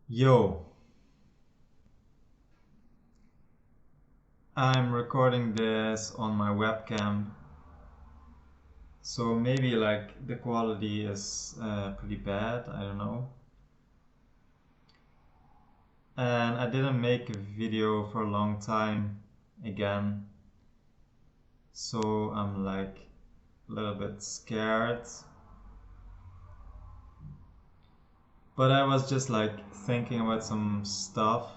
Yo, I'm recording this on my webcam, so maybe like the quality is pretty bad, I don't know. And I didn't make a video for a long time again, so I'm like a little bit scared. But I was just like thinking about some stuff.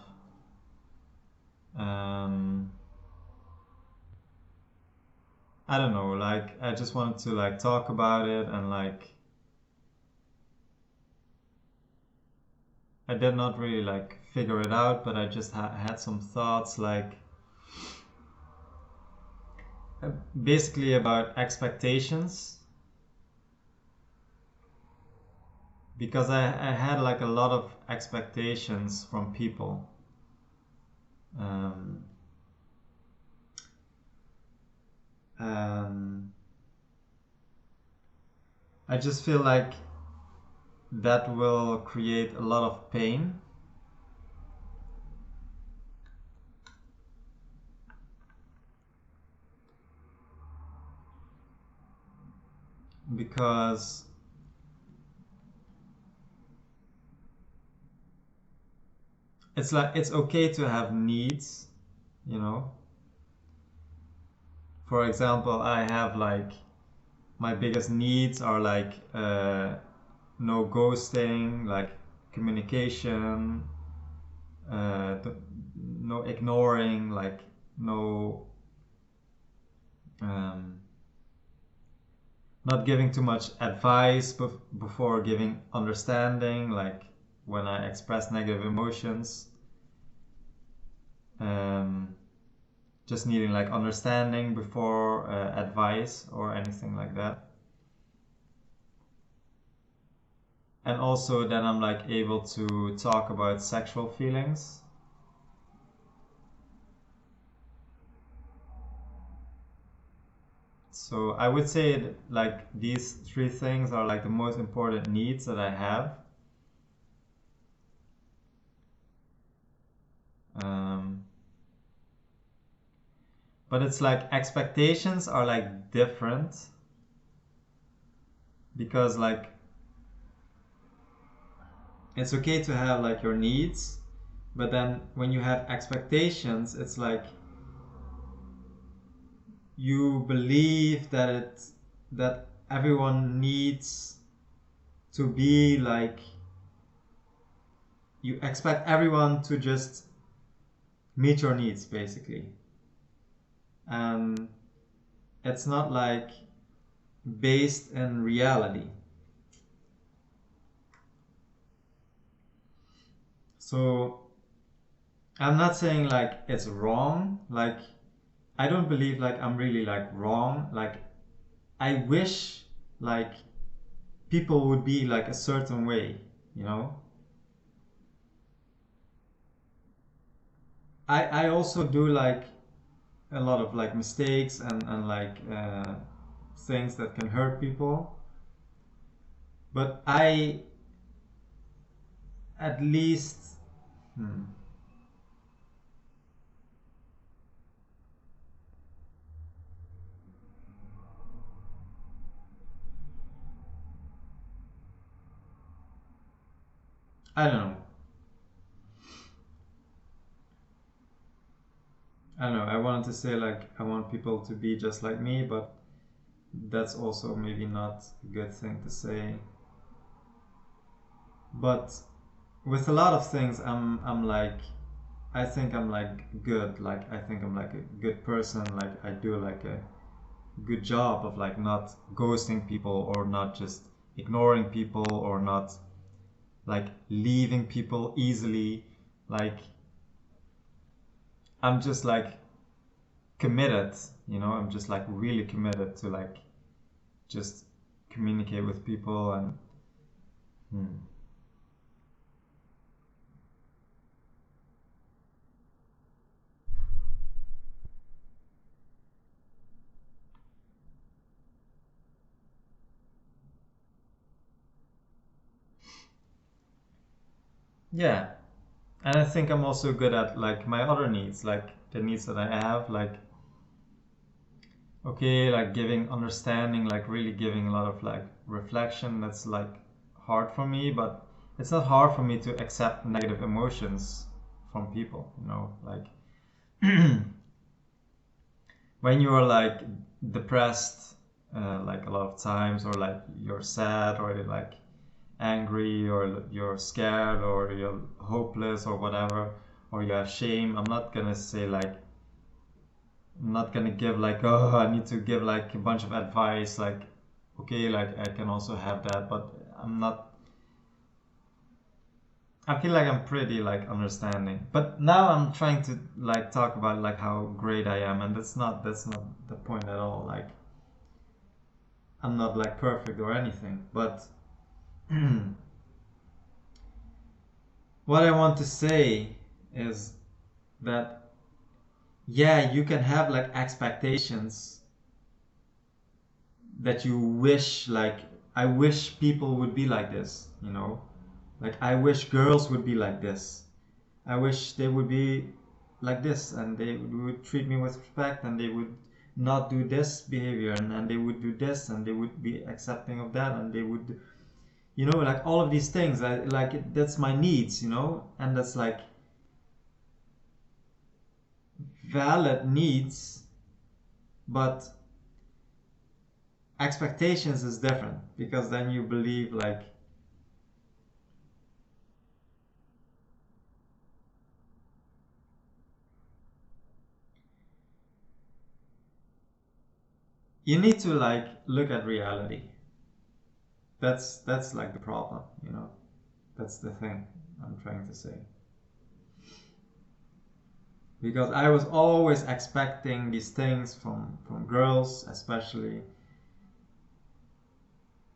Um, I don't know, like I just wanted to like talk about it and like I did not really like figure it out, but I just had some thoughts like basically about expectations because I had like a lot of expectations from people. Um, and I just feel like that will create a lot of pain because it's like it's okay to have needs, you know. For example, I have like my biggest needs are like no ghosting, like communication, no ignoring, like no um, not giving too much advice before giving understanding, like when I express negative emotions, um, just needing like understanding before advice or anything like that. And also then I'm like able to talk about sexual feelings. So I would say like these three things are like the most important needs that I have. Um, but it's like expectations are like different because like it's okay to have like your needs, but then when you have expectations, it's like you believe that everyone needs to be like you expect everyone to just meet your needs basically. And it's not like based in reality. So I'm not saying like it's wrong. Like I don't believe like I'm really like wrong. Like I wish like people would be like a certain way, you know? I also do like a lot of like mistakes and like things that can hurt people. But I at least hmm, I don't know. I don't know. I wanted to say like I want people to be just like me, but that's also maybe not a good thing to say. But with a lot of things, I'm like I think I'm like good. Like I think I'm like a good person. Like I do like a good job of like not ghosting people or not just ignoring people or not like leaving people easily. Like I'm just like committed, you know. I'm just like really committed to like just communicate with people and hmm. Yeah. And I think I'm also good at like my other needs, like the needs that I have, like okay, like giving understanding, like really giving a lot of like reflection. That's like hard for me, but it's not hard for me to accept negative emotions from people, you know, like when you're like depressed, like a lot of times, or like you're sad, or you're like angry, or you're scared, or you're hopeless, or whatever, or you have shame. I'm not gonna give like, oh, I need to give like a bunch of advice, like okay, like I can also have that, but I'm not. I feel like I'm pretty like understanding, but now I'm trying to like talk about like how great I am, and that's not the point at all. Like I'm not like perfect or anything, but what I want to say is that yeah, you can have like expectations that you wish, like I wish people would be like this, you know, like I wish girls would be like this, I wish they would be like this, and they would treat me with respect, and they would not do this behavior, and they would do this, and they would be accepting of that, and they would, you know, like all of these things. I like that's my needs, you know, and that's like valid needs, but expectations is different, because then you believe like you need to like look at reality. That's like the problem, you know. That's the thing I'm trying to say. Because I was always expecting these things from girls, especially,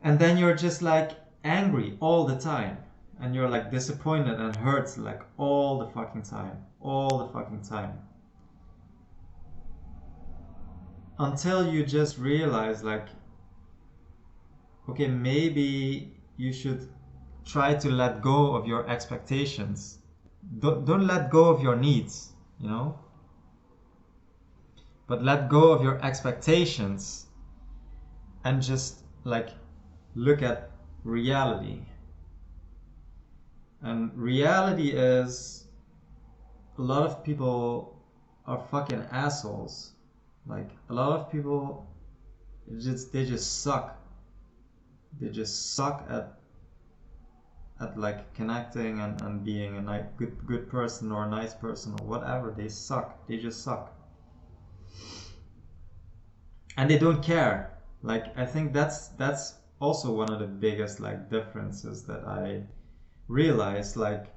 and then you're just like angry all the time, and you're like disappointed and hurts like all the fucking time, until you just realize like, okay, maybe you should try to let go of your expectations. Don't let go of your needs, you know, but let go of your expectations, and just like look at reality. And reality is a lot of people are fucking assholes. Like a lot of people, they just suck. They just suck at like connecting, and being a nice, good person, or a nice person, or whatever. They suck. They just suck, and they don't care. Like I think that's also one of the biggest like differences that I realized. Like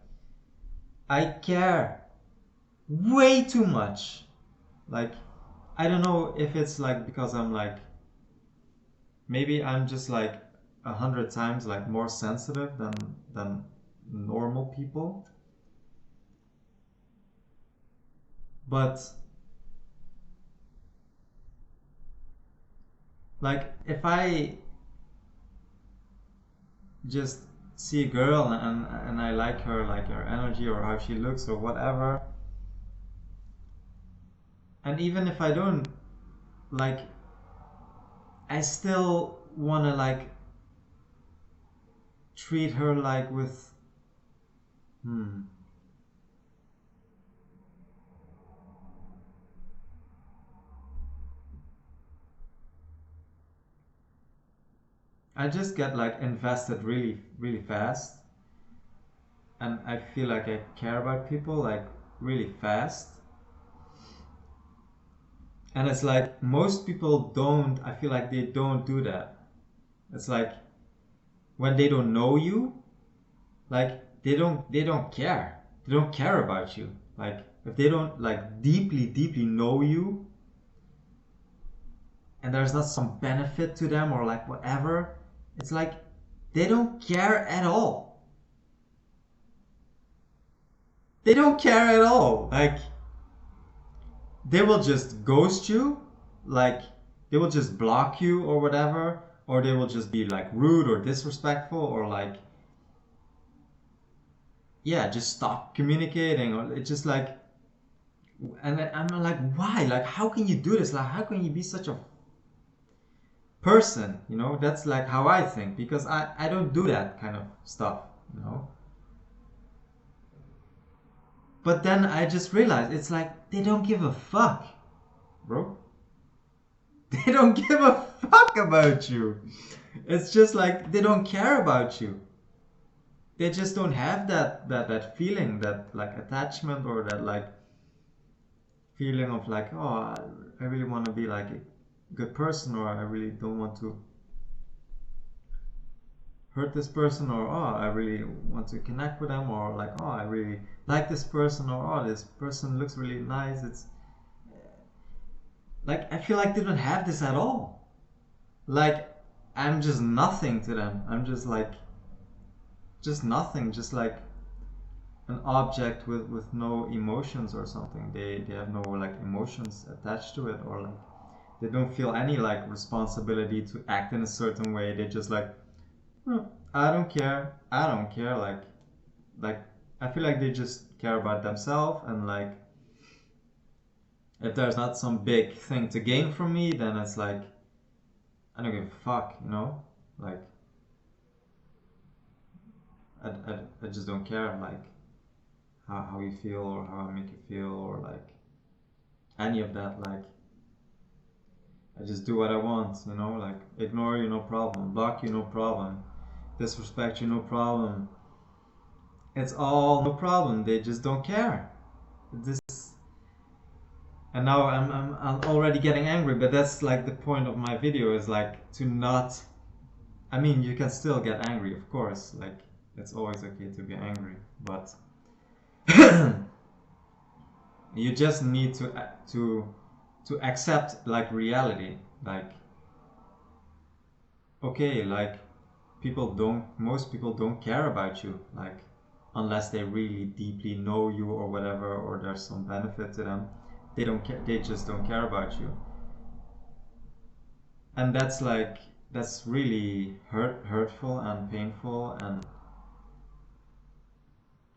I care way too much. Like I don't know if it's like because I'm like, maybe I'm just like 100 times like more sensitive than normal people. But like if I just see a girl, and I like her, like her energy, or how she looks, or whatever, and even if I don't like, I still want to like treat her like with, hmm, I just get like invested really fast, and I feel like I care about people like really fast. And it's like most people don't, I feel like they don't do that. It's like when they don't know you, like they don't care. They don't care about you. Like if they don't like deeply know you, and there's not some benefit to them, or like whatever, it's like they don't care at all. They don't care at all. Like they will just ghost you, like they will just block you or whatever, or they will just be like rude or disrespectful, or like yeah, just stop communicating, or it's just like, and I'm like, why? Like, how can you do this? Like, how can you be such a person? That's like how I think, because I don't do that kind of stuff, you know. But then I just realized it's like they don't give a fuck, bro. They don't give a fuck about you. It's just like they don't care about you. They just don't have that feeling, that like attachment, or that like feeling of like, oh, I really want to be like a good person, or I really don't want to hurt this person, or oh, I really want to connect with them, or like, oh, I really like this person, or oh, this person looks really nice. It's like I feel like they don't have this at all. Like I'm just nothing to them. I'm just like just nothing, just like an object with no emotions or something. They have no like emotions attached to it, or like they don't feel any like responsibility to act in a certain way. They just like, "Hmm, I don't care. I don't care." Like I feel like they just care about themselves, and like if there's not some big thing to gain from me, then it's like I don't give a fuck. Like I just don't care like how you feel, or how I make you feel, or like any of that. Like I just do what I want. Like ignore you, no problem. Block you, no problem. Disrespect you, no problem. It's all no problem. They just don't care. This, and now I'm already getting angry, but that's like the point of my video, is like to not. I mean, you can still get angry, of course. Like it's always okay to be angry, but you just need to accept like reality. Like okay, like most people don't care about you, like unless they really deeply know you or whatever, or there's some benefit to them. They don't care, they just don't care about you. And that's really hurtful and painful, and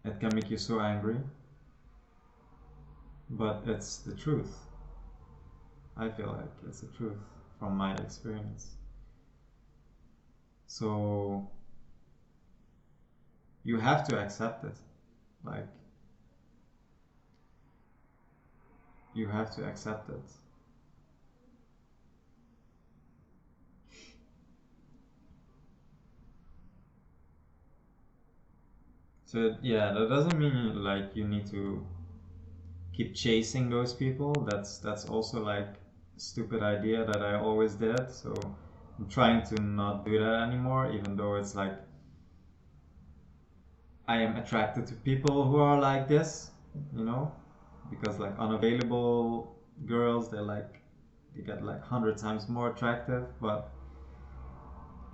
it can make you so angry, but it's the truth. I feel like it's the truth from my experience. So you have to accept it. Like you have to accept it. So yeah, that doesn't mean like you need to keep chasing those people. That's also like a stupid idea that I always did. So I'm trying to not do that anymore, even though it's like I am attracted to people who are like this, you know, because like unavailable girls, they get like 100 times more attractive. But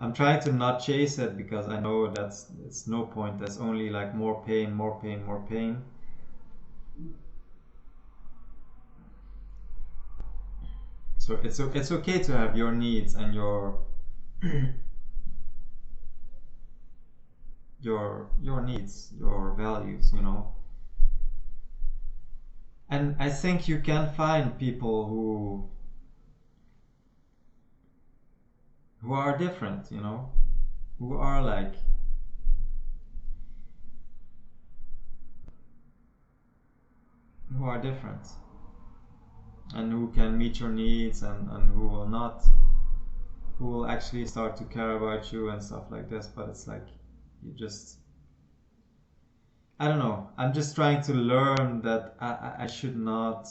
I'm trying to not chase it, because I know that's it's no point. There's only like more pain, more pain, more pain. So it's okay to have your needs and your needs, your values. And I think you can find people who are different, who are like who are different, and who can meet your needs, and who will not, who will actually start to care about you and stuff like this. But it's like you just, I don't know, I'm just trying to learn that I should not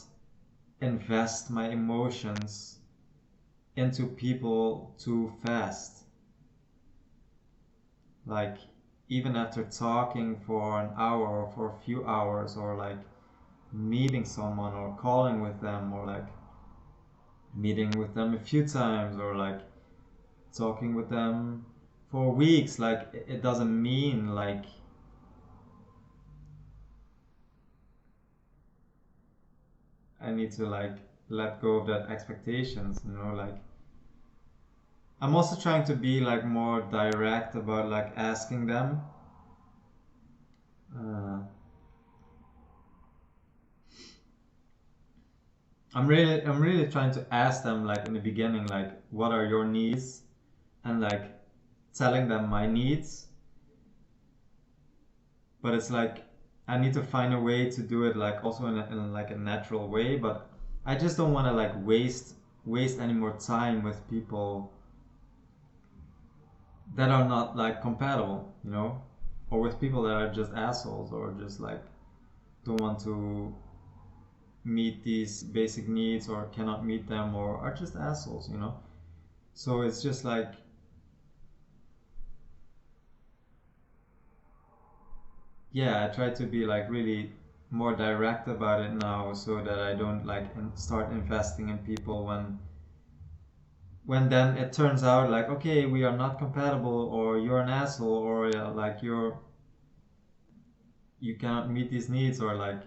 invest my emotions into people too fast. Like even after talking for an hour, or for a few hours, or like meeting someone, or calling with them, or like meeting with them a few times, or like talking with them for weeks, like it doesn't mean like I need to like let go of that expectations. Like I'm also trying to be like more direct about like asking them, uh, I'm really trying to ask them like in the beginning, like what are your needs, and like telling them my needs. But it's like I need to find a way to do it like also in like a natural way. But I just don't want to like waste any more time with people that are not like compatible, you know, or with people that are just assholes or just like don't want to meet these basic needs or cannot meet them or are just assholes, you know. So it's just like, yeah, I try to be like really more direct about it now so that I don't like start investing in people when then it turns out like, okay, we are not compatible or you're an asshole or like you cannot meet these needs or like,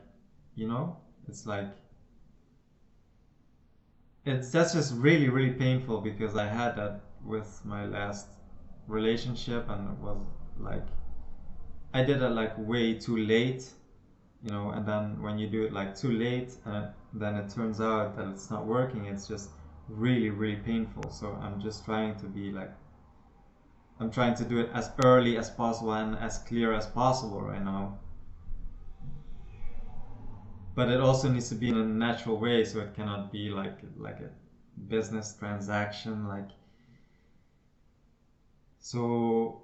you know, it's like it's that's just really really painful because I had that with my last relationship, and it was like I did it like way too late, you know. And then when you do it like too late and then it turns out that it's not working, it's just really really painful. So I'm just trying to be like, I'm trying to do it as early as possible and as clear as possible right now, but it also needs to be in a natural way, so it cannot be like a business transaction like. So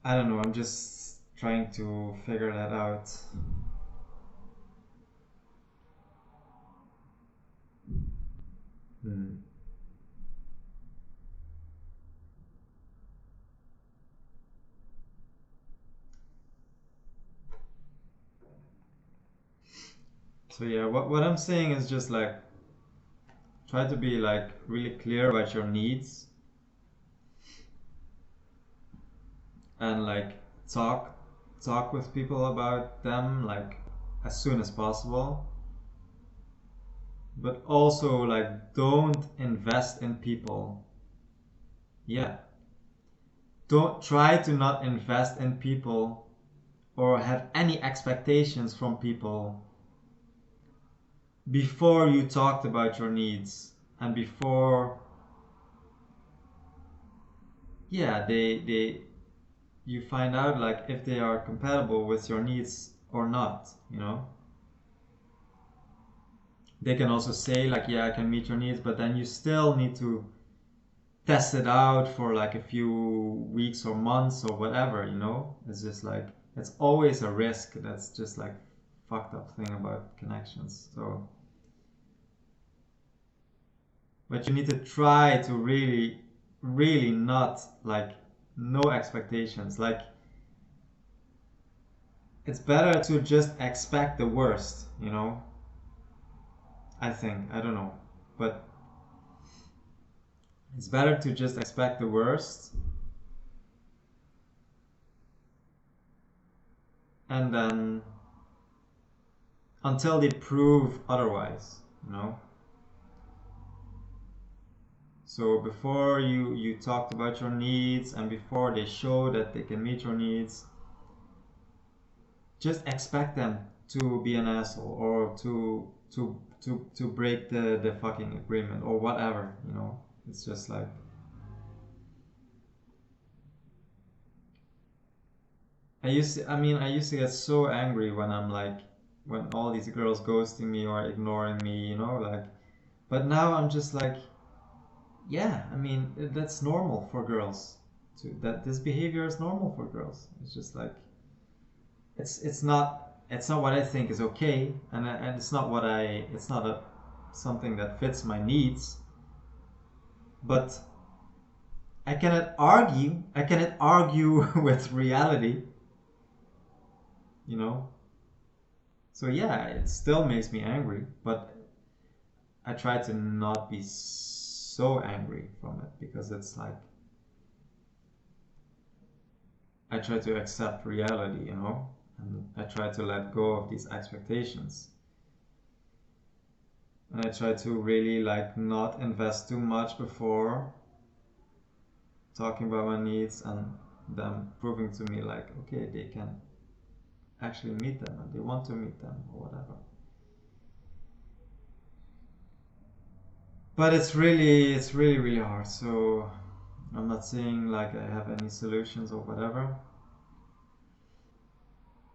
I don't know, I'm just trying to figure that out. Hmm. So yeah, what I'm saying is just like try to be like really clear about your needs, and like talk talk with people about them like as soon as possible. But also like don't invest in people. Yeah. Don't try to not invest in people or have any expectations from people before you talked about your needs and before, yeah, they you find out like if they are compatible with your needs or not, you know. They can also say like, yeah, I can meet your needs, but then you still need to test it out for like a few weeks or months or whatever, you know. It's just like it's always a risk. That's just like fucked up thing about connections. So but you need to try to really really not like no expectations. Like it's better to just expect the worst, you know. I think, I don't know, but it's better to just expect the worst and then until they prove otherwise, you know. So before you talked about your needs and before they show that they can meet your needs, just expect them to be an asshole or to break the fucking agreement or whatever, you know. It's just like I used to get so angry when I'm like when all these girls ghosting me or ignoring me, you know, like. But now I'm just like, yeah, I mean that's normal for girls. That this behavior is normal for girls. It's just like it's not what I think is okay, and it's not what I it's not a something that fits my needs. But I cannot argue with reality, you know. So yeah, it still makes me angry, but I try to not be so angry from it because it's like I try to accept reality, you know, and I try to let go of these expectations. And I try to really like not invest too much before talking about my needs and them proving to me like, okay, they can actually meet them and they want to meet them or whatever. But it's really hard. So I'm not saying like I have any solutions or whatever.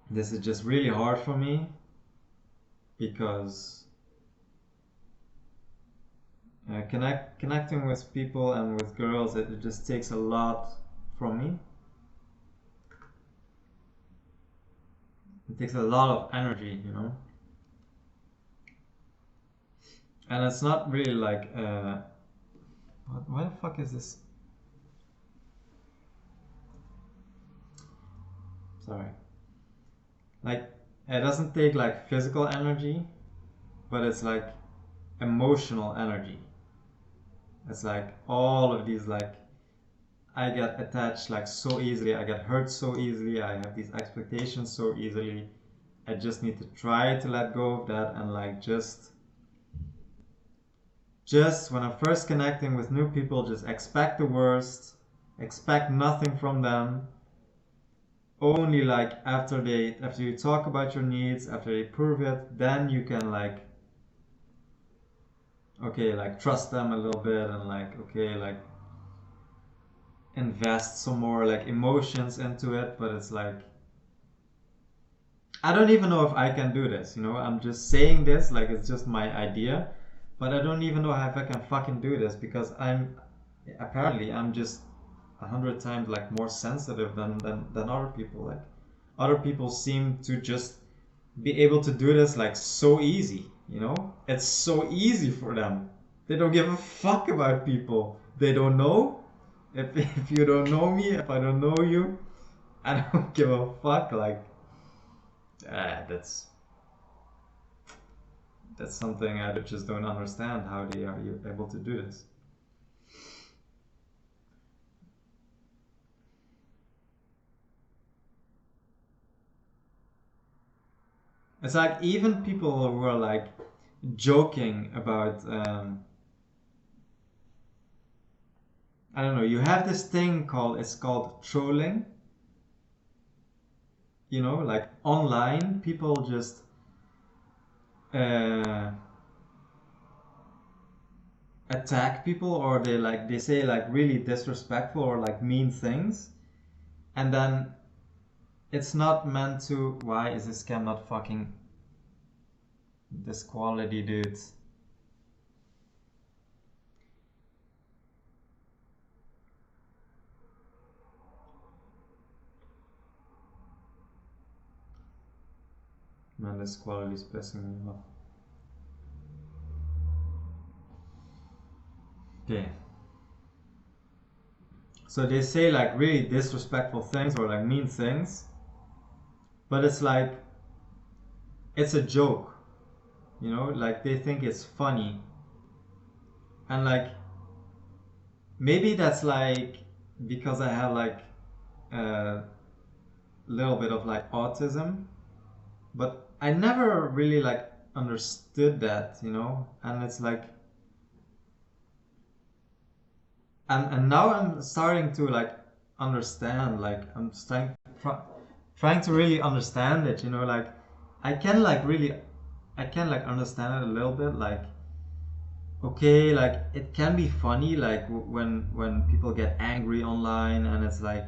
This is just really hard for me because connecting with people and with girls, it just takes a lot from me. It takes a lot of energy, you know. And it's not really like why the fuck is this? Sorry. Like it doesn't take like physical energy, but it's like emotional energy. It's like all of these, like I get attached like so easily, I get hurt so easily, I have these expectations so easily. I just need to try to let go of that and like just when I'm first connecting with new people, just expect the worst, expect nothing from them. Only like after you talk about your needs, after they prove it, then you can like okay, like trust them a little bit and like okay, like invest some more like emotions into it. But it's like I don't even know if I can do this, you know. I'm just saying this like it's just my idea, but I don't even know if I can fucking do this because I'm just 100 times like more sensitive than other people. Like other people seem to just be able to do this like so easy, you know. It's so easy for them. They don't give a fuck about people they don't know. If you don't know me, if I don't know you, I don't give a fuck. Like that's something I just don't understand. How they are you able to do this? It's like even people who are like joking about I don't know. You have this thing it's called trolling. You know, like online people just uh, attack people, or they say like really disrespectful or like mean things, and then it's not meant to. Why is this cam not fucking this quality, dude? Man, this quality is pissing me off. Okay. So they say like really disrespectful things or like mean things, but it's like it's a joke, you know, like they think it's funny. And like maybe that's like because I have like a little bit of like autism, but I never really like understood that, you know. And it's like and now I'm starting to like understand, like I'm trying to really understand it, you know. Like I can like really I can like understand it a little bit, like okay, like it can be funny like when people get angry online, and it's like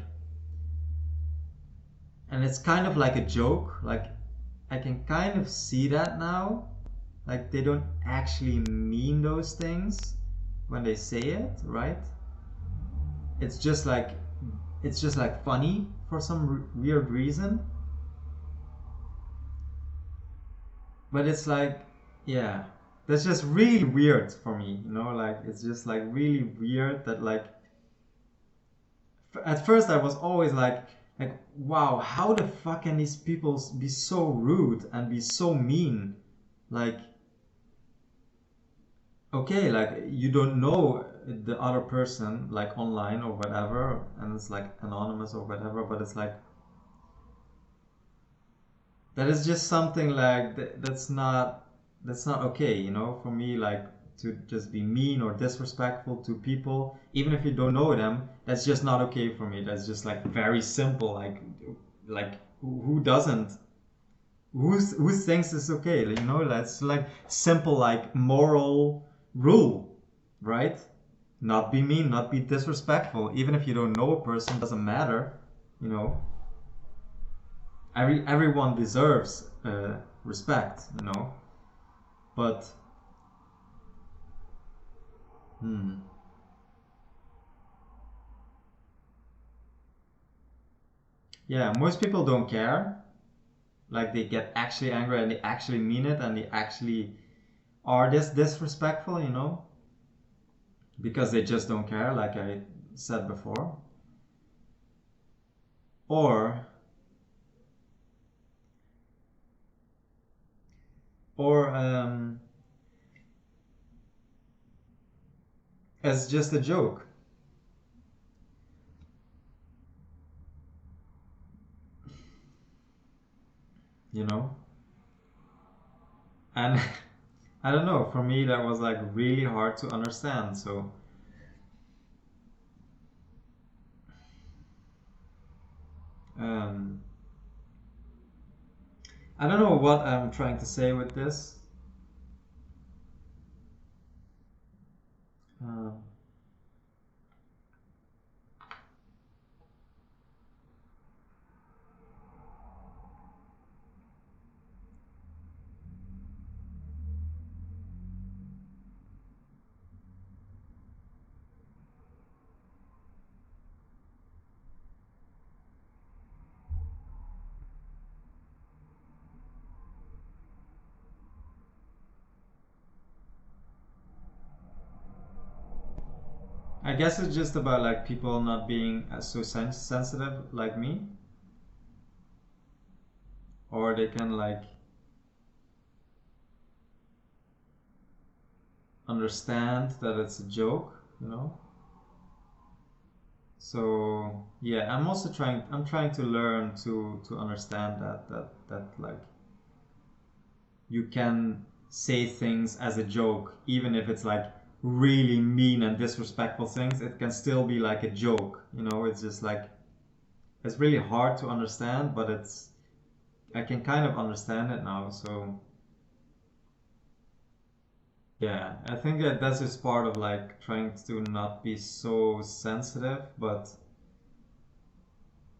and it's kind of like a joke. Like I can kind of see that now, like they don't actually mean those things when they say it, right? It's just like funny for some weird reason. But it's like yeah, that's just really weird for me, you know. Like it's just like really weird that like at first I was always like wow, how the fuck can these people be so rude and be so mean? Like okay, like you don't know the other person like online or whatever, and it's like anonymous or whatever, but it's like that is just something like that's not okay, you know, for me. Like to just be mean or disrespectful to people even if you don't know them, that's just not okay for me. That's just like very simple. Like who doesn't who thinks it's okay? Like, that's like simple like moral rule, right? Not be mean, not be disrespectful. Even if you don't know a person, doesn't matter. You know, everyone deserves respect. But hmm, yeah, most people don't care. Like they get actually angry and they actually mean it and they actually are this disrespectful. Because they just don't care, like I said before. Or or as just a joke, you know. And I don't know. For me, that was like really hard to understand. So um, I don't know what I'm trying to say with this. Um, I guess it's just about like people not being so sensitive like me, or they can like understand that it's a joke. So yeah, I'm trying to learn to understand that like you can say things as a joke, even if it's like really mean and disrespectful things. It can still be like a joke. It's just like it's really hard to understand, but I can kind of understand it now. So yeah, I think that's just part of like trying to not be so sensitive. But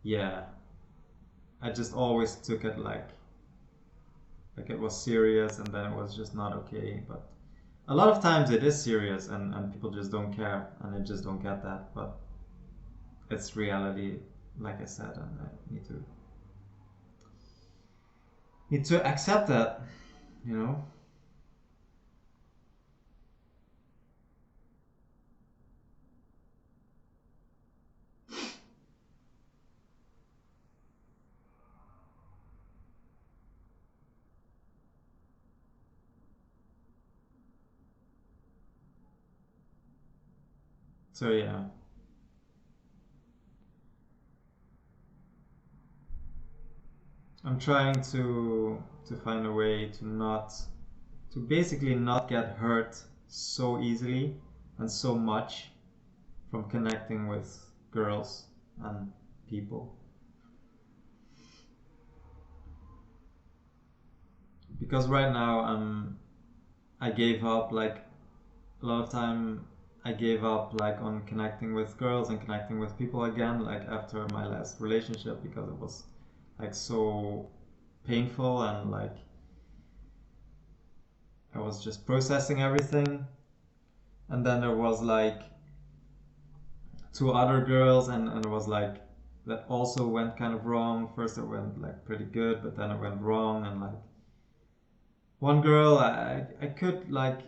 yeah, I just always took it like it was serious, and then it was just not okay. But a lot of times it is serious, and people just don't care and they just don't get that. But it's reality, like I said, and I need to accept that. So yeah, I'm trying to find a way to basically not get hurt so easily and so much from connecting with girls and people, because right now I gave up like a lot of time. I gave up like on connecting with girls and connecting with people again, like after my last relationship, because it was like so painful, and like I was just processing everything. And then there was like two other girls, and it was like that also went kind of wrong. First it went like pretty good, but then it went wrong. And like one girl, I could like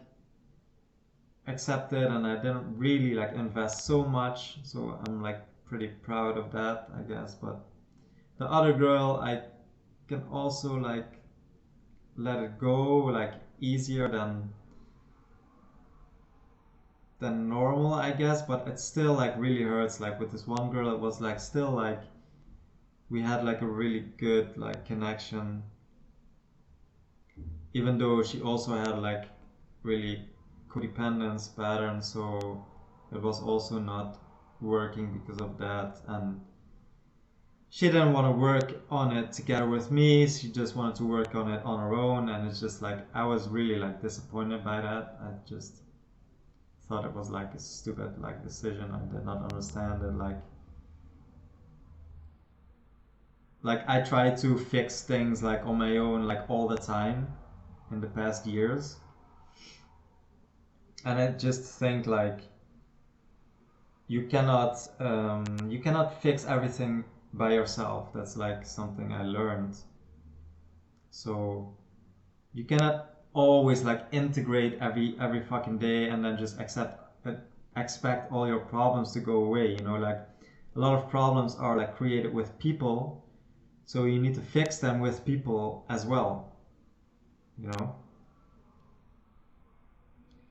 accept it, and I didn't really like invest so much, so I'm like pretty proud of that, I guess. But the other girl, I can also like let it go like easier than normal, I guess. But it still like really hurts. Like with this one girl, it was like still like we had like a really good like connection, even though she also had like really codependence patterns. So it was also not working because of that. And she didn't want to work on it together with me. She just wanted to work on it on her own, and it's just like I was really like disappointed by that. I just thought it was like a stupid like decision. I did not understand it. Like I tried to fix things like on my own like all the time in the past years, and I just think like you cannot fix everything by yourself. That's like something I learned. So you cannot always like integrate every fucking day and then just expect all your problems to go away. You know, like a lot of problems are like created with people, so you need to fix them with people as well. You know,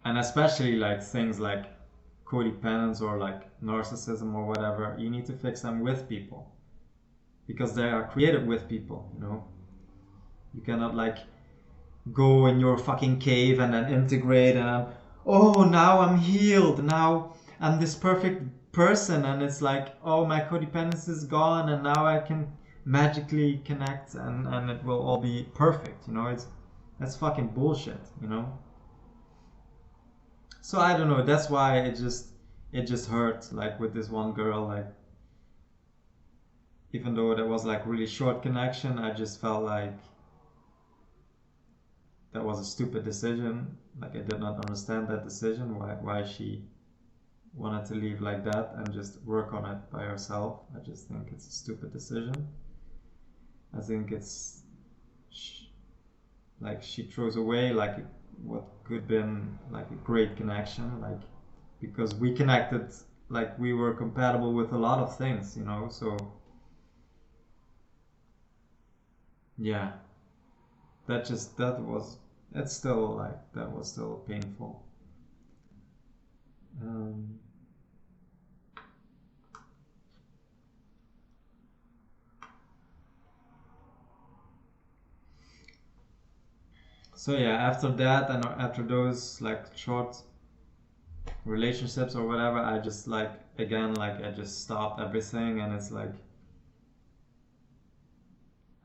and especially like things like codependence or like narcissism or whatever, you need to fix them with people because they are created with people. You know, you cannot like go in your fucking cave and then integrate and oh, now I'm healed, now I'm this perfect person, and it's like, oh, my codependence is gone and now I can magically connect and it will all be perfect. You know, that's fucking bullshit, you know. So I don't know, that's why it just hurt like with this one girl. Like even though there was like really short connection, I just felt like that was a stupid decision. Like I did not understand that decision, why she wanted to leave like that and just work on it by herself. I just think it's a stupid decision. I think it's like she throws away like what could been like a great connection, like because we connected, like we were compatible with a lot of things, you know. So yeah, that was, it's still like that was still painful. um, so yeah, after that and after those like short relationships or whatever, I just like again like I just stopped everything, and it's like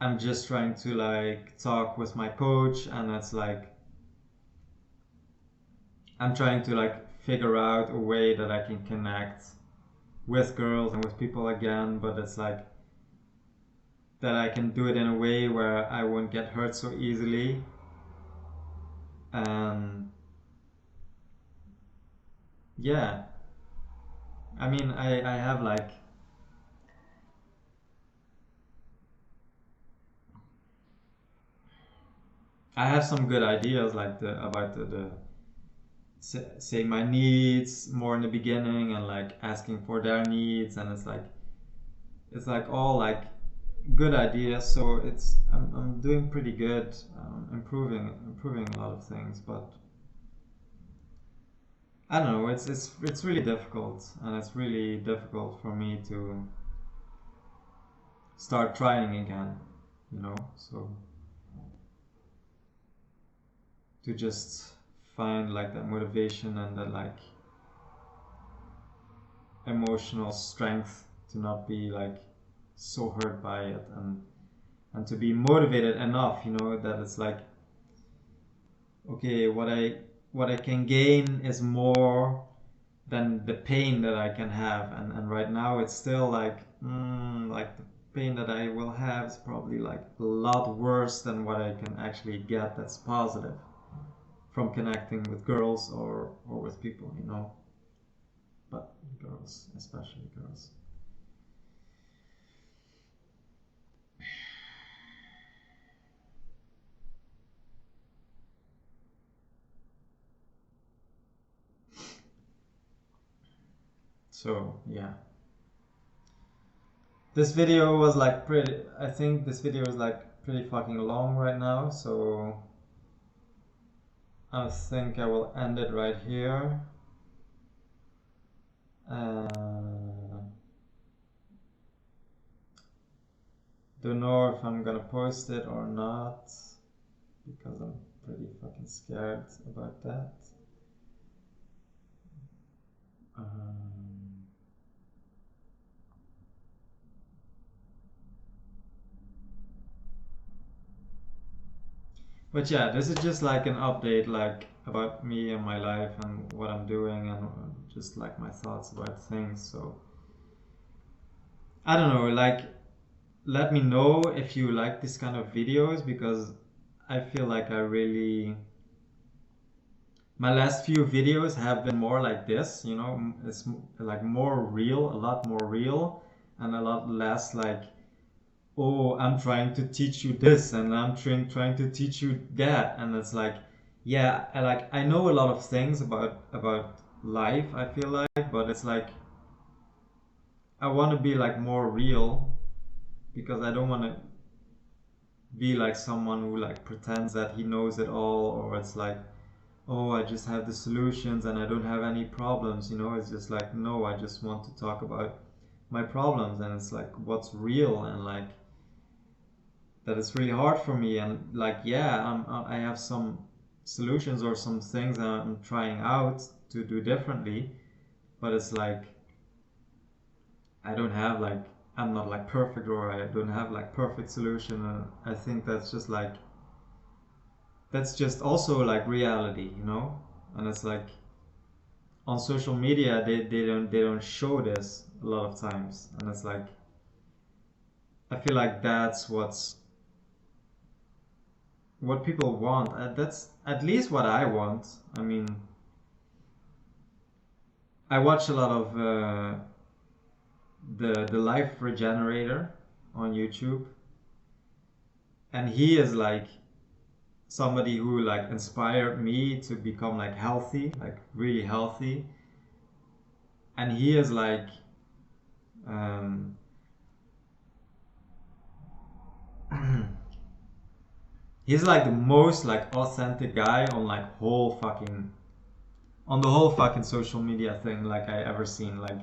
I'm just trying to like talk with my coach, and it's like I'm trying to like figure out a way that I can connect with girls and with people again, but it's like that I can do it in a way where I won't get hurt so easily. And yeah, I mean, I have like I have some good ideas like the about the saying my needs more in the beginning and like asking for their needs, and it's like all like good ideas. So I'm doing pretty good, improving a lot of things, but I don't know, it's really difficult, and it's really difficult for me to start trying again, you know. So to just find like that motivation and that like emotional strength to not be like so hurt by it, and to be motivated enough, you know, that it's like, okay, what I can gain is more than the pain that I can have, and right now it's still like the pain that I will have is probably like a lot worse than what I can actually get that's positive from connecting with girls or with people, you know. But girls, especially girls. So yeah, this video was like pretty, I think this video is like pretty fucking long right now, so I think I will end it right here. Don't know if I'm gonna post it or not because I'm pretty fucking scared about that. Um, But yeah, this is just like an update, like about me and my life and what I'm doing, and just like my thoughts about things. So I don't know, like let me know if you like this kind of videos, because I feel like I really, my last few videos have been more like this, you know, it's like more real, a lot more real, and a lot less like, oh, I'm trying to teach you this and I'm trying to teach you that. And it's like, yeah, I know a lot of things about life, I feel like, but it's like I want to be like more real, because I don't want to be like someone who like pretends that he knows it all, or it's like, oh, I just have the solutions and I don't have any problems, you know. It's just like, no, I just want to talk about my problems, and it's like what's real, and like that it's really hard for me, and like, yeah, I have some solutions or some things that I'm trying out to do differently, but it's like I don't have like, I'm not like perfect, or I don't have like perfect solution, and I think that's just like, that's just also like reality, you know. And it's like on social media they don't show this a lot of times, and it's like I feel like that's what people want. That's at least what I want. I mean, I watch a lot of the Life Regenerator on YouTube, and he is like somebody who like inspired me to become like healthy, like really healthy. And he is like, um, he's like the most like authentic guy on like whole fucking on the whole fucking social media thing like I ever seen. Like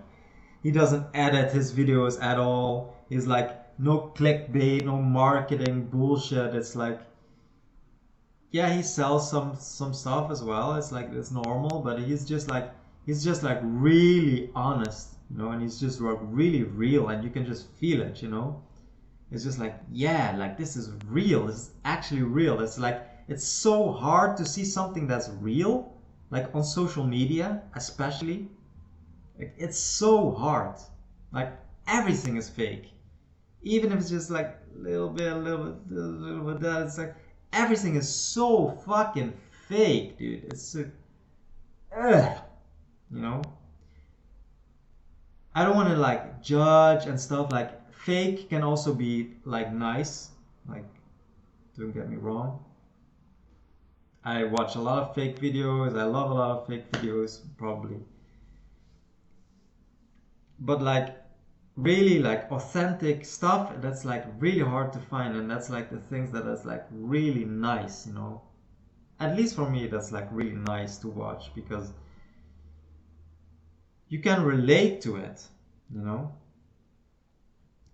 he doesn't edit his videos at all. He's like no clickbait, no marketing bullshit. It's like, yeah, he sells some stuff as well. It's like it's normal, but he's just like really honest, you know, and he's just like really real, and you can just feel it, you know. It's just like, yeah, like this is real. This is actually real. It's like it's so hard to see something that's real, like on social media, especially. Like it's so hard. Like everything is fake, even if it's just like a little bit that. It's like everything is so fucking fake, dude. It's so, ugh, you know. I don't want to like judge and stuff. Like fake can also be like nice. Like don't get me wrong. I watch a lot of fake videos. I love a lot of fake videos, probably. But like really like authentic stuff, that's like really hard to find, and that's like the things that is like really nice, you know. At least for me, that's like really nice to watch, because you can relate to it, you know.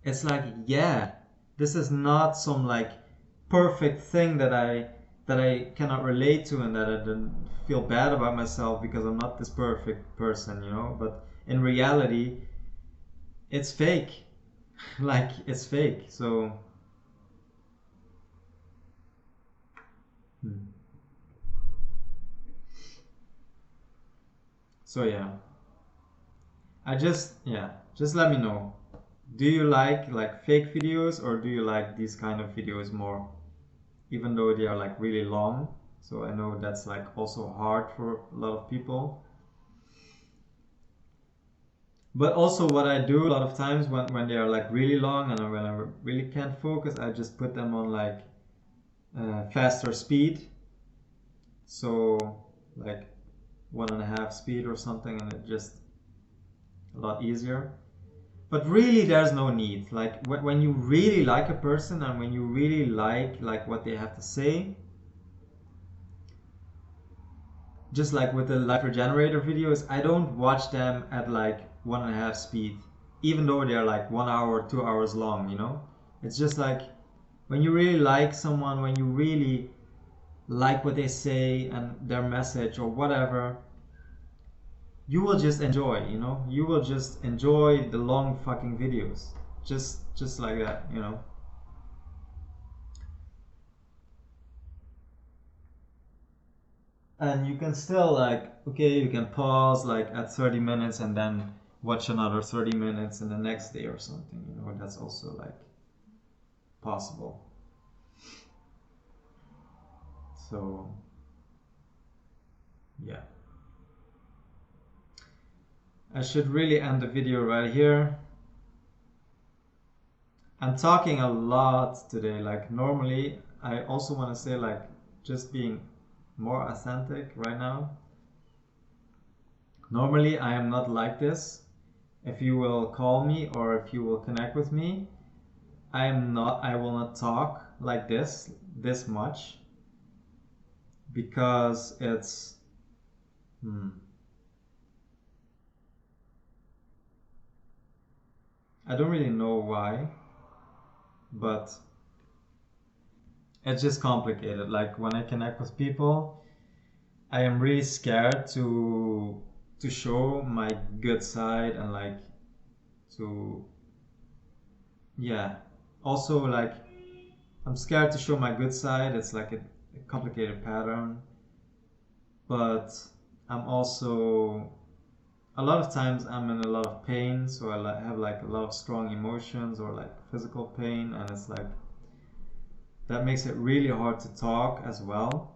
It's like, yeah, this is not some like perfect thing that I cannot relate to, and that I don't feel bad about myself because I'm not this perfect person, you know. But in reality, it's fake. Like it's fake. So hmm. So yeah, I just, yeah, just let me know. Do you like fake videos, or do you like these kind of videos more? Even though they are like really long. So I know that's like also hard for a lot of people. But also what I do a lot of times when they are like really long, and when I really can't focus, I just put them on like faster speed. So like 1.5 speed or something, and it just a lot easier. But really there's no need. Like when you really like a person, and when you really like what they have to say, just like with the Life Regenerator videos, I don't watch them at like 1.5 speed, even though they're like 1 hour, 2 hours long, you know. It's just like when you really like someone, when you really like what they say and their message or whatever, you will just enjoy, you know. You will just enjoy the long fucking videos, just like that, you know. and you can still like, okay, you can pause like at 30 minutes and then watch another 30 minutes in the next day or something, you know, that's also like possible. So yeah, I should really end the video right here. I'm talking a lot today. Like normally I also want to say like just being more authentic right now. Normally I am not like this. If you will call me or if you will connect with me, I will not talk like this much, because it's I don't really know why, but it's just complicated. Like when I connect with people, I am really scared to show my good side, and like to, yeah, also like I'm scared to show my good side. It's like a complicated pattern, but I'm also, a lot of times I'm in a lot of pain, so I have like a lot of strong emotions or like physical pain, and it's like that makes it really hard to talk as well.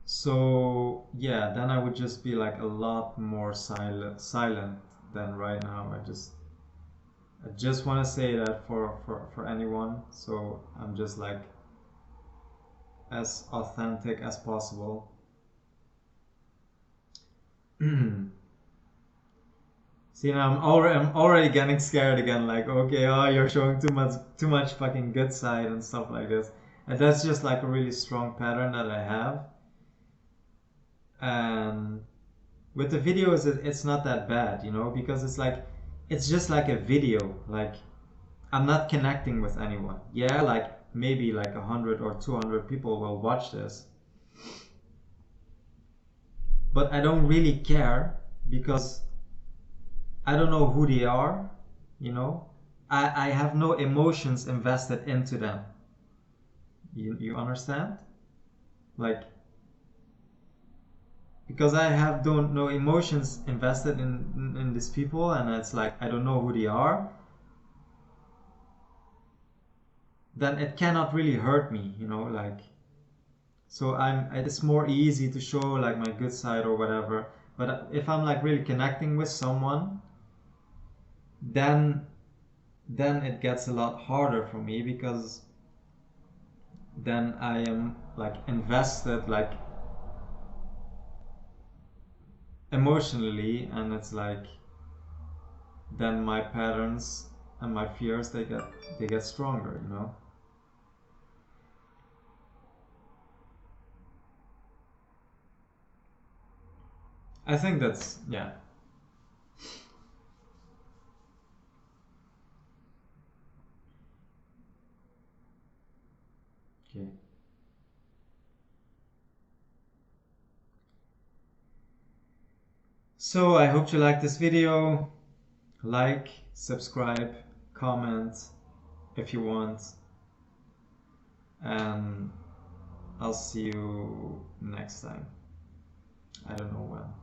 So yeah, then I would just be like a lot more silent than right now. I just want to say that for anyone. So I'm just like as authentic as possible. See, now I'm already getting scared again. Like, okay, oh, you're showing too much fucking good side and stuff like this, and that's just like a really strong pattern that I have. And with the videos, it's not that bad, you know, because it's just like a video. Like, I'm not connecting with anyone. Yeah, like maybe like 100 or 200 people will watch this, but I don't really care because I don't know who they are, you know. I have no emotions invested into them. You understand? Like, because I have don't no emotions invested in these people, and it's like I don't know who they are, then it cannot really hurt me, you know, like, so it's more easy to show like my good side or whatever. But if I'm like really connecting with someone, then it gets a lot harder for me, because then I am like invested like emotionally, and it's like then my patterns and my fears, they get stronger, you know. I think that's, yeah. Okay. So I hope you like this video. Like, subscribe, comment if you want, and I'll see you next time. I don't know when.